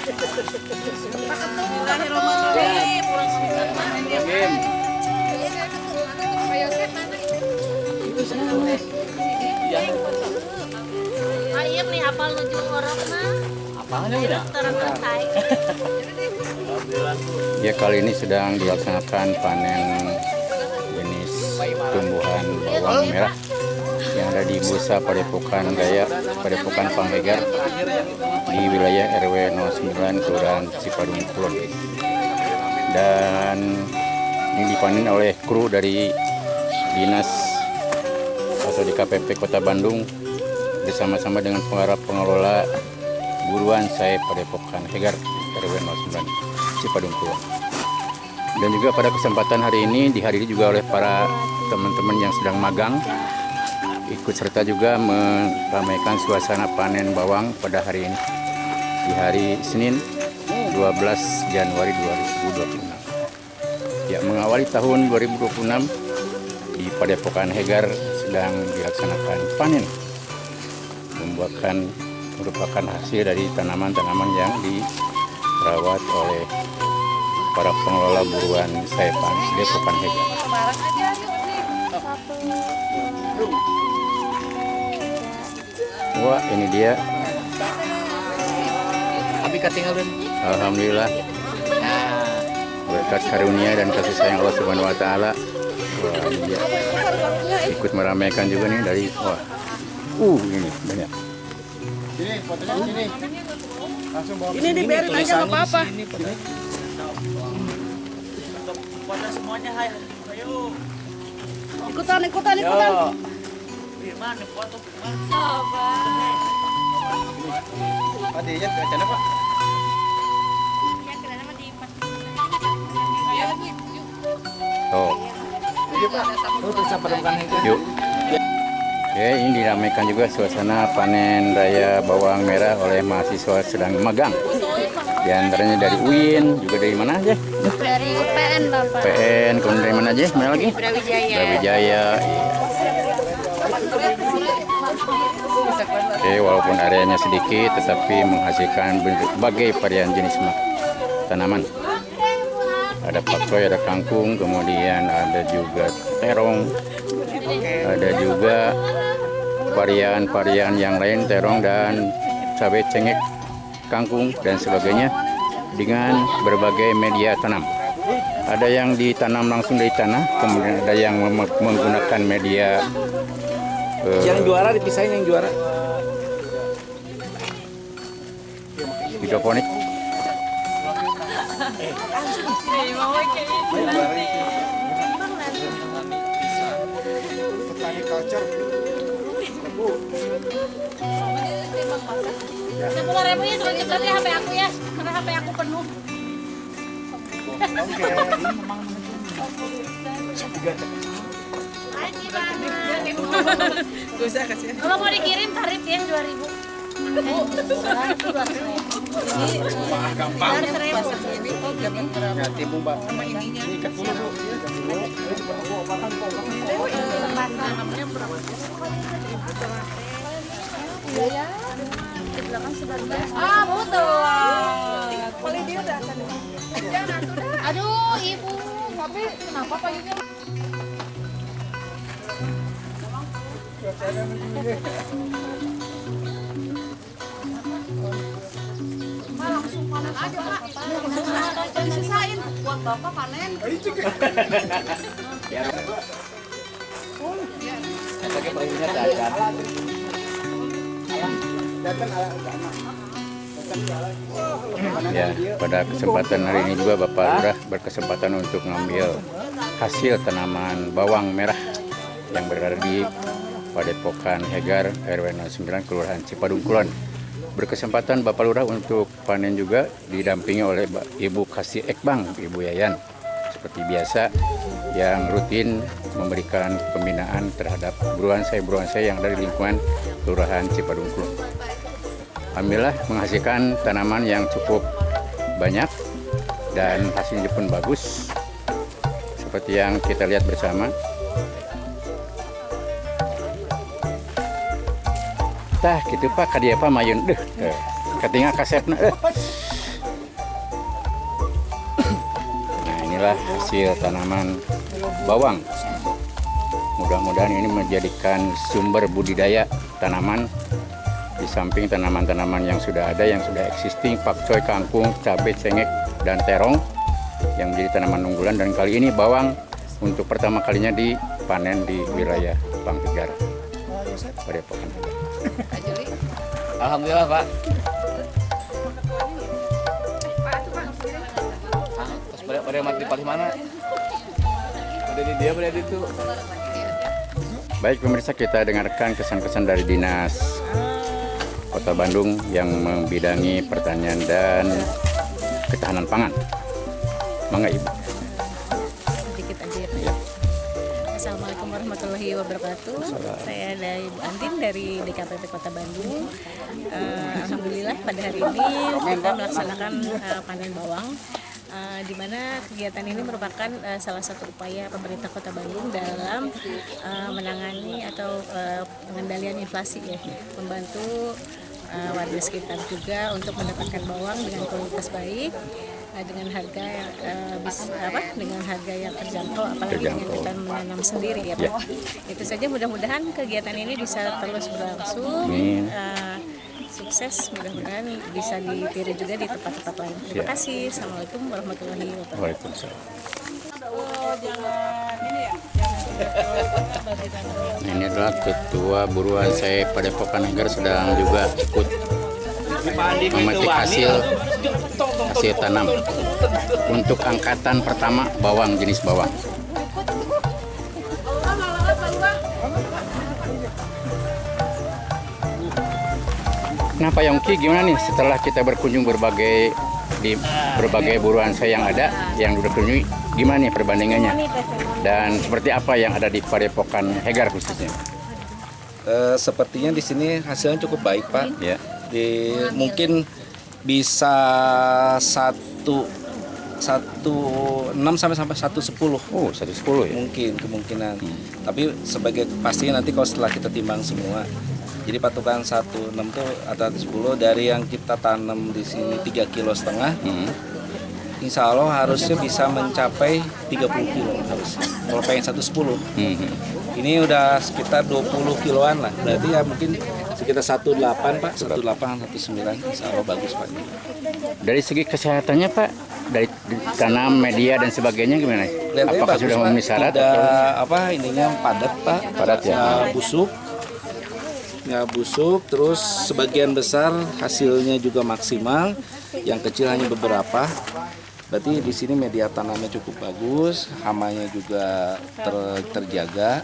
Ayam nih apal nuju orang mah. Apalnya udah? Ya, kali ini sedang dilaksanakan panen jenis tumbuhan bawang merah yang ada di Busa Padepokan Gaya, Padepokan Panghegar di wilayah RW 09 Kelurahan Cipadung Kulon. Dan ini dipanen oleh kru dari Dinas atau DKPP Kota Bandung bersama-sama dengan pengelola buruan saya Padepokan Hegar RW 09 Cipadung Kulon. Dan juga pada kesempatan hari ini dihadiri juga oleh para teman-teman yang sedang magang, ikut serta juga meramaikan suasana panen bawang pada hari ini di hari Senin 12 Januari 2026. Ya, mengawali tahun 2026 di Padepokan Hegar sedang dilaksanakan panen, merupakan hasil dari tanaman-tanaman yang dirawat oleh para pengelola buruan saya Padepokan Hegar. Wah, ini dia. Abi ketinggalan. Alhamdulillah. Berkat karunia dan kasih sayang Allah Subhanahu wa taala. Wah, ini dia. Ikut meramaikan juga nih dari ini banyak. Sini, fotonya sini. Langsung bawa. Ini dibiarin aja nggak apa-apa. Foto semuanya, ayo. Ikutan. Firman, foto Firman. Pak Diet, acara Pak. Oh, yuk. Oke, ini diramaikan juga suasana panen raya bawang merah oleh mahasiswa sedang magang. Di antaranya dari UIN, juga dari mana aja? Dari PN Bapak. PN, kemudian dari mana aja? Mana lagi? Brawijaya. Brawijaya. Oke, walaupun areanya sedikit, tetapi menghasilkan berbagai varian jenis tanaman. Ada pakcoy, ada kangkung, kemudian ada juga terong, ada juga varian-varian yang lain, terong dan cabai cengkeh, kangkung dan sebagainya dengan berbagai media tanam. Ada yang ditanam langsung dari tanah, kemudian ada yang menggunakan media Yang juara dipisahin yang juara. hidroponik. Petani culture. 10.000 ya, soalnya berarti HP aku ya, karena HP aku penuh. Oke. Gak usah kasih. Kalau mau dikirim tarif ya 2.000. Gampang. Ini oh jangan berapa Ganti Bu, Mbak. sama ininya. Ikat dulu, Bu. Namanya berapa? Ah, betul. Paling dia udah akan. Aduh, Ibu. Tapi kenapa payungnya? Ma langsung panen aja, Pak. Disisain buat Bapak panen. Pakai pelindungnya dadan. Ya, pada kesempatan hari ini juga Bapak Lurah berkesempatan untuk mengambil hasil tanaman bawang merah yang berada di Padepokan Hegar RW 09 Kelurahan Cipadung Kulon. Berkesempatan Bapak Lurah untuk panen juga didampingi oleh Ibu Kasih Ekbang, Ibu Yayan. Seperti biasa yang rutin memberikan pembinaan terhadap buruan saya yang dari lingkungan Kelurahan Cipadung Kulon. Alhamdulillah menghasilkan tanaman yang cukup banyak dan hasilnya pun bagus seperti yang kita lihat bersama. Tah gitu Pak, kadieu Pak mayun katingal kasepna inilah hasil tanaman bawang. Mudah-mudahan ini menjadikan sumber budidaya tanaman di samping tanaman-tanaman yang sudah ada, yang sudah existing, pakcoy, kangkung, cabai, cengkeh, dan terong yang menjadi tanaman unggulan. Dan kali ini bawang untuk pertama kalinya dipanen di wilayah Panghegar, Padepokan. Alhamdulillah Pak. Pada mati paling mana? Pada di dia, pada di itu. Baik pemirsa, kita dengarkan kesan-kesan dari Dinas Kota Bandung yang membidangi pertanian dan ketahanan pangan. Mangga Ibu. Sedikit aja ya Pak. Ya. Assalamualaikum warahmatullahi wabarakatuh. Saya dari Ibu Antin dari DKPP Kota Bandung. Alhamdulillah pada hari ini kita melaksanakan panen bawang. Di mana kegiatan ini merupakan salah satu upaya pemerintah Kota Bandung dalam menangani atau pengendalian inflasi ya, membantu warga sekitar juga untuk mendapatkan bawang dengan kualitas baik, dengan harga yang dengan harga yang terjangkau, apalagi dengan kita menanam sendiri ya Pak. Itu saja, mudah-mudahan kegiatan ini bisa terus berlangsung. Sukses, mudah-mudahan bisa ditiru juga di tempat-tempat lain. Terima kasih. Assalamualaikum warahmatullahi wabarakatuh. Waalaikumsalam. Ini adalah Ketua Buruan saya Padepokan Hegar sedang juga ikut memetik hasil tanam untuk angkatan pertama bawang, jenis bawang. Nah Pak Yongki, gimana nih setelah kita berkunjung di berbagai buruan saya yang ada, yang sudah kunjungi, gimana nih perbandingannya? Dan seperti apa yang ada di Padepokan Hegar khususnya? Sepertinya di sini hasilnya cukup baik Pak. Ya. Mungkin bisa 1,6 sampai 1,10. Oh, 110 ya? Mungkin kemungkinan. Tapi sebagai pastinya nanti kalau setelah kita timbang semua. Jadi patokan 1,6 itu atau 10 dari yang kita tanam di sini 3,5 kilo. Insya Allah harusnya bisa mencapai 30 kilo harus. Kalau pengen 1,10. Ini udah sekitar 20 kiloan lah. Berarti ya mungkin sekitar 1,8 Pak, 1,8, 1,9. Insya Allah bagus Pak. Dari segi kesehatannya Pak, dari tanam, media dan sebagainya gimana? Apakah sudah memenuhi syarat? Ininya padat Pak, Padat ya. Nggak busuk, terus sebagian besar hasilnya juga maksimal, yang kecil hanya beberapa. Berarti di sini media tanamnya cukup bagus, hamanya juga terjaga.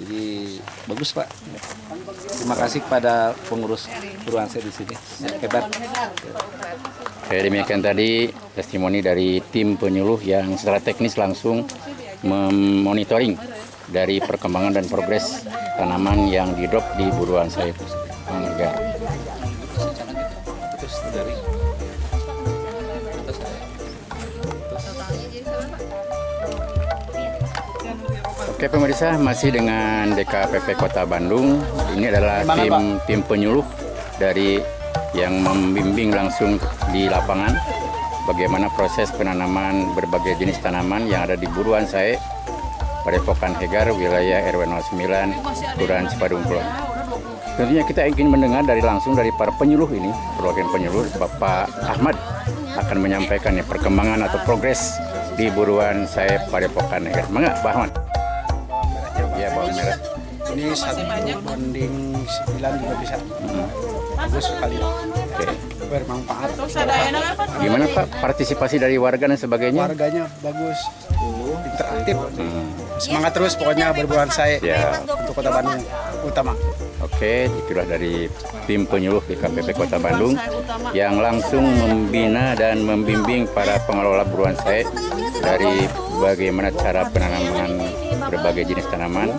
Jadi bagus Pak. Terima kasih kepada pengurus buruan saya di sini. Hebat. Oke, demikian tadi testimoni dari tim penyuluh yang secara teknis langsung memonitoring dari perkembangan dan progres tanaman yang di-drop di buruan saya Panghegar. Oke pemirsa, masih dengan DKPP Kota Bandung. Ini adalah tim penyuluh dari yang membimbing langsung di lapangan bagaimana proses penanaman berbagai jenis tanaman yang ada di buruan saya Padepokan Hegar, wilayah RW 09, Kelurahan Cipadung Kulon. Tentunya kita ingin mendengar langsung dari para penyuluh ini, perwakilan penyuluh, Bapak Ahmad akan menyampaikan perkembangan atau progres di buruan saya Padepokan Hegar. Mangga, Pak Ahmad. Ya, bawang merah. Ini 1:9 juga bisa. Bagus sekali. Oke. Bermanfaat. Gimana Pak partisipasi dari warga dan sebagainya? Warganya bagus, interaktif. Semangat terus pokoknya berburuan saya Ya. untuk Kota Bandung utama. Oke, itulah dari tim penyuluh di KPP Kota Bandung yang langsung membina dan membimbing para pengelola buruan saya dari bagaimana cara penanaman berbagai jenis tanaman,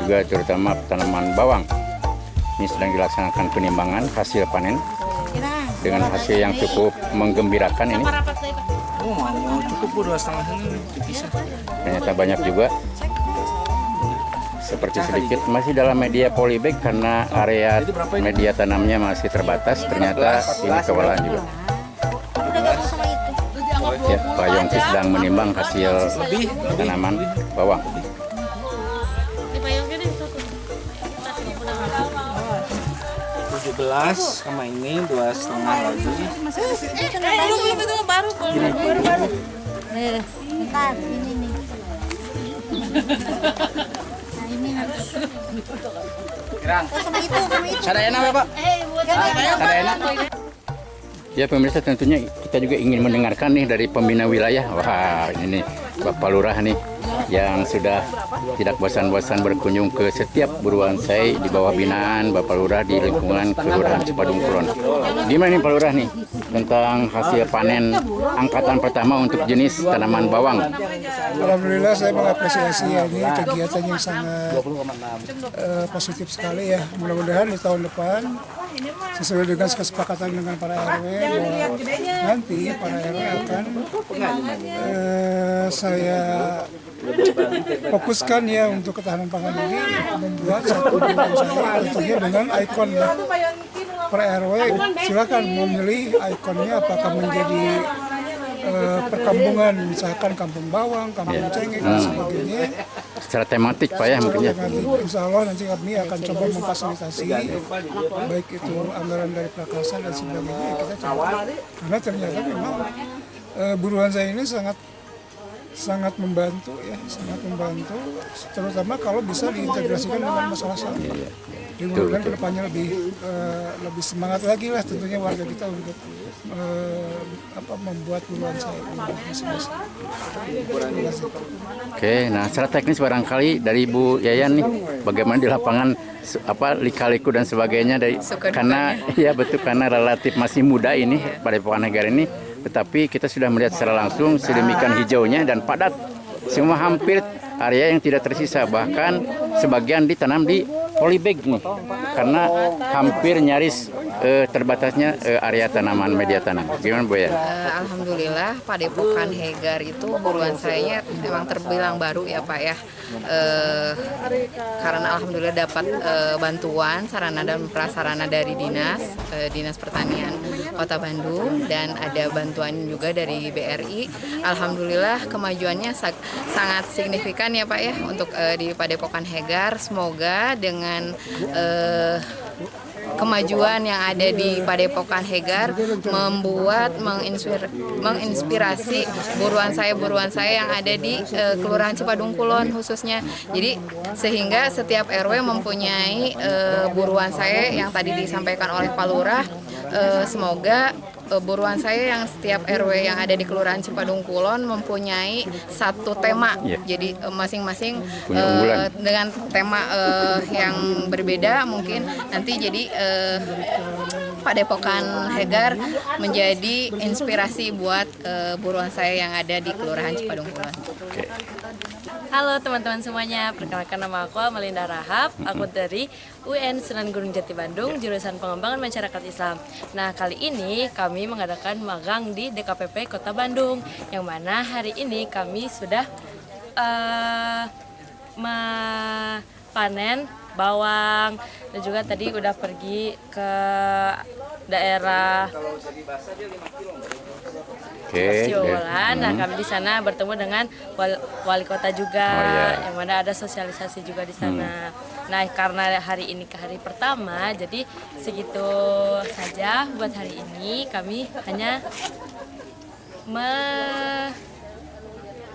juga terutama tanaman bawang. Ini sedang dilaksanakan penimbangan hasil panen dengan hasil yang cukup menggembirakan ini. Cukup 2,5 ini dipisah. Ternyata banyak juga. Seperti sedikit masih dalam media polybag karena area media tanamnya masih terbatas. Ternyata ini kewalahan juga. Ya, Pak Yongki sedang menimbang hasil tanaman bawang. Ini Pak Yongki nih, satu. 17 sama ini 2,5 lagi. Itu baru. Bentar, ini nih. Nah, ini Kirang. sama itu. Sadayana apa, Pak? Sadayana. Ya pemirsa, tentunya kita juga ingin mendengarkan nih dari pembina wilayah. Wah, ini nih Bapak Lurah nih yang sudah tidak bosan-bosan berkunjung ke setiap buruan saya di bawah binaan Bapak Lurah di lingkungan Kelurahan Cipadung Kulon. Gimana nih Pak Lurah nih tentang hasil panen angkatan pertama untuk jenis tanaman bawang? Alhamdulillah saya mengapresiasi ya, ini kegiatan yang sangat positif sekali ya. Mudah-mudahan di tahun depan sesuai dengan kesepakatan dengan para RW bahwa nanti para RW akan saya fokuskan ya untuk ketahanan pangan ini, membuat satu bulan saya tentunya dengan ikon ya. Para RW silakan memilih ikonnya apakah menjadi perkampungan, misalkan kampung bawang, kampung cengkeh dan sebagainya. Secara tematik Pak ya mungkin ya. Insya Allah nanti kami akan coba memfasilitasi baik itu anggaran dari Prakarsa dan sebagainya, kita coba karena ternyata memang buruan saya ini sangat membantu ya, sangat membantu terutama kalau bisa diintegrasikan dengan masalah sampah. Jadi mudah-mudahan kedepannya lebih semangat lagi lah tentunya warga kita untuk membuat buruan saya masing-masing. Oke, nah secara teknis barangkali dari Bu Yayan nih, bagaimana di lapangan lika-liku dan sebagainya karena ya betul karena relatif masih muda ini pada Padepokan Hegar ini, tetapi kita sudah melihat secara langsung sedemikian hijaunya dan padat, semua hampir area yang tidak tersisa, bahkan sebagian ditanam di polybag nih karena hampir nyaris terbatasnya area tanaman media tanam. Gimana Bu ya? Alhamdulillah Padepokan Hegar itu buruan sayanya memang terbilang baru ya Pak ya. Karena alhamdulillah dapat bantuan sarana dan prasarana dari Dinas Pertanian Kota Bandung dan ada bantuan juga dari BRI. Alhamdulillah kemajuannya sangat signifikan ya Pak ya untuk di Padepokan Hegar. Semoga dengan kemajuan yang ada di Padepokan Hegar menginspirasi buruan saya yang ada di Kelurahan Cipadung Kulon khususnya. Jadi sehingga setiap RW mempunyai buruan saya yang tadi disampaikan oleh Pak Lurah. Semoga buruan saya yang setiap RW yang ada di Kelurahan Cipadung Kulon mempunyai satu tema. Jadi masing-masing dengan tema yang berbeda, mungkin nanti jadi Padepokan Hegar menjadi inspirasi buat buruan saya yang ada di Kelurahan Cipadung Kulon. Halo teman-teman semuanya, perkenalkan nama aku Melinda Rahab, aku dari UN Sunan Gunung Jati Bandung, jurusan Pengembangan Masyarakat Islam. Nah, kali ini kami mengadakan magang di DKPP Kota Bandung, yang mana hari ini kami sudah panen bawang dan juga tadi udah pergi ke daerah Siolan. Nah, kami di sana bertemu dengan wali kota juga, yang mana ada sosialisasi juga di sana. Nah, karena hari ini ke hari pertama, jadi segitu saja buat hari ini. Kami hanya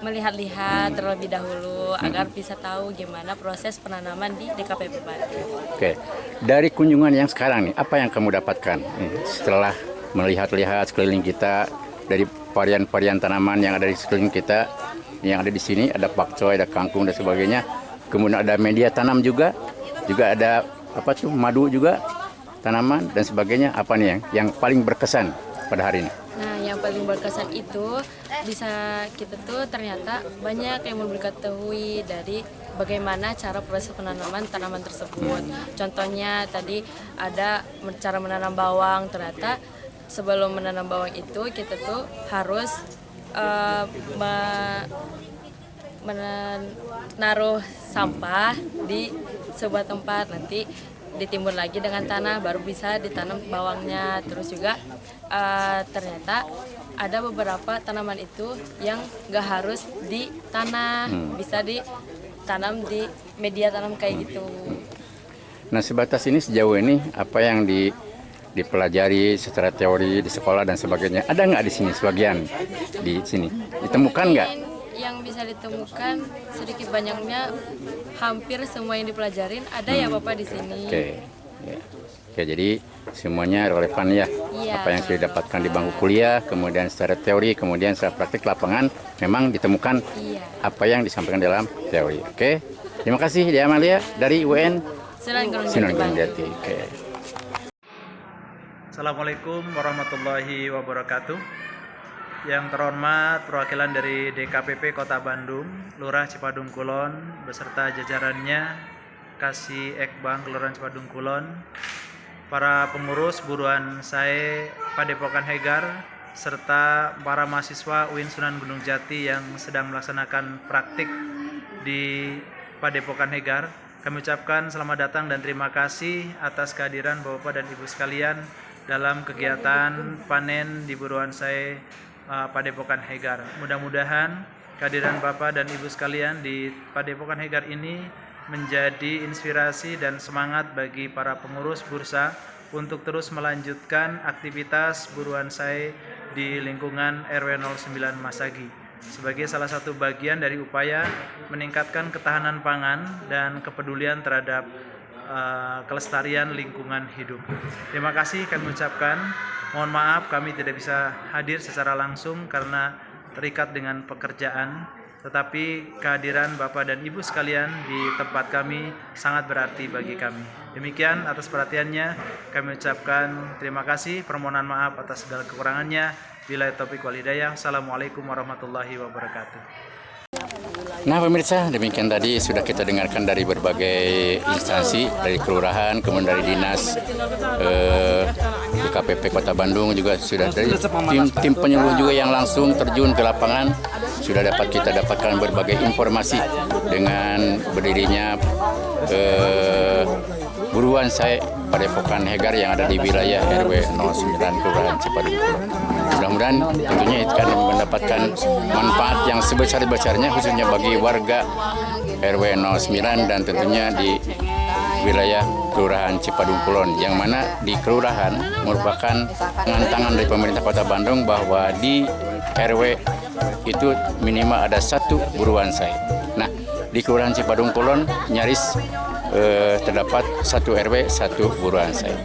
melihat-lihat terlebih dahulu agar bisa tahu gimana proses penanaman di DKPP Bandung. Oke, dari kunjungan yang sekarang nih, apa yang kamu dapatkan setelah melihat-lihat sekeliling kita dari varian-varian tanaman yang ada di sekeliling kita, yang ada di sini ada pakcoy, ada kangkung dan sebagainya. Kemudian ada media tanam juga ada madu juga tanaman dan sebagainya. Apa nih yang paling berkesan pada hari ini? Nah, yang paling berkesan itu bisa kita tuh ternyata banyak yang mengetahui dari bagaimana cara proses penanaman tanaman tersebut. Contohnya tadi ada cara menanam bawang. Ternyata sebelum menanam bawang itu kita tuh harus menaruh sampah di sebuah tempat, nanti ditimbun lagi dengan tanah baru bisa ditanam bawangnya. Terus juga ternyata ada beberapa tanaman itu yang nggak harus di tanah, bisa ditanam di media tanam kayak gitu. Nah, sebatas ini sejauh ini apa yang dipelajari secara teori di sekolah dan sebagainya, ada nggak di sini sebagian di sini ditemukan nggak? Yang bisa ditemukan sedikit banyaknya hampir semua yang dipelajarin ada ya Bapak di sini. Oke. Ya. Oke, jadi semuanya relevan ya. Iya. Apa yang sudah didapatkan di bangku kuliah, kemudian secara teori, kemudian secara praktik lapangan memang ditemukan apa yang disampaikan dalam teori. Oke. Terima kasih Dia Amalia dari UN Sunan Gunung Jati. Oke. Assalamualaikum warahmatullahi wabarakatuh. Yang terhormat perwakilan dari DKPP Kota Bandung, Lurah Cipadung Kulon beserta jajarannya, Kasih Ekbang Kelurahan Cipadung Kulon, para pengurus buruan SAE Padepokan Hegar, serta para mahasiswa UIN Sunan Gunung Jati yang sedang melaksanakan praktik di Padepokan Hegar. Kami ucapkan selamat datang dan terima kasih atas kehadiran Bapak dan Ibu sekalian dalam kegiatan panen di buruan SAE Padepokan Hegar. Mudah-mudahan kehadiran Bapak dan Ibu sekalian di Padepokan Hegar ini menjadi inspirasi dan semangat bagi para pengurus bursa untuk terus melanjutkan aktivitas buruan SAE di lingkungan RW 09 Masagi sebagai salah satu bagian dari upaya meningkatkan ketahanan pangan dan kepedulian terhadap kelestarian lingkungan hidup. Terima kasih kami ucapkan. Mohon maaf kami tidak bisa hadir secara langsung karena terikat dengan pekerjaan, tetapi kehadiran Bapak dan Ibu sekalian di tempat kami sangat berarti bagi kami. Demikian atas perhatiannya kami ucapkan terima kasih, permohonan maaf atas segala kekurangannya. Billahi taufiq wal hidayah. Assalamualaikum warahmatullahi wabarakatuh. Nah pemirsa, demikian tadi sudah kita dengarkan dari berbagai instansi, dari kelurahan, kemudian dari dinas DKPP Kota Bandung, juga sudah dari tim penyuluh juga yang langsung terjun ke lapangan. Sudah dapat kita dapatkan berbagai informasi dengan berdirinya buruan SAE Padepokan Hegar yang ada di wilayah RW 09 Kelurahan Cipadung Kulon. Mudah-mudahan tentunya akan mendapatkan manfaat yang sebesar-besarnya khususnya bagi warga RW 09 dan tentunya di wilayah Kelurahan Cipadung Kulon, yang mana di kelurahan merupakan tangan dari pemerintah Kota Bandung bahwa di RW itu minimal ada satu buruan SAE. Nah, di Kelurahan Cipadung Kulon nyaris terdapat satu RW satu buruan SAE.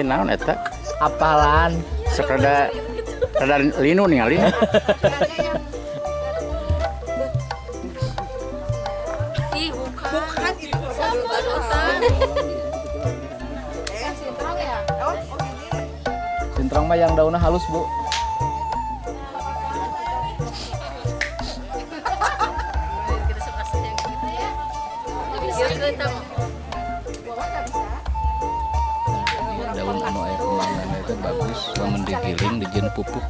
Naon eta? Apalan. Sekada linu ningali. Ih, bukan itu. Badotan. Sintrong ya? Oh, gini. Sintrong mah yang daunnya halus, Bu. Daun anu aya kemangan itu bagus, lamun digiling dijieun pupuk.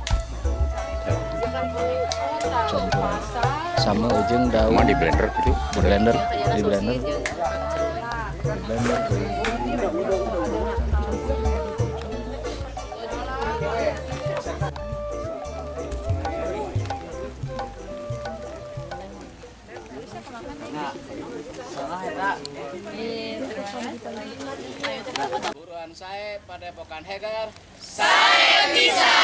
Campur sama ujung daun. Mau di blender gitu? Di blender. Buruan SAE Padepokan Hegar. SAE bisa.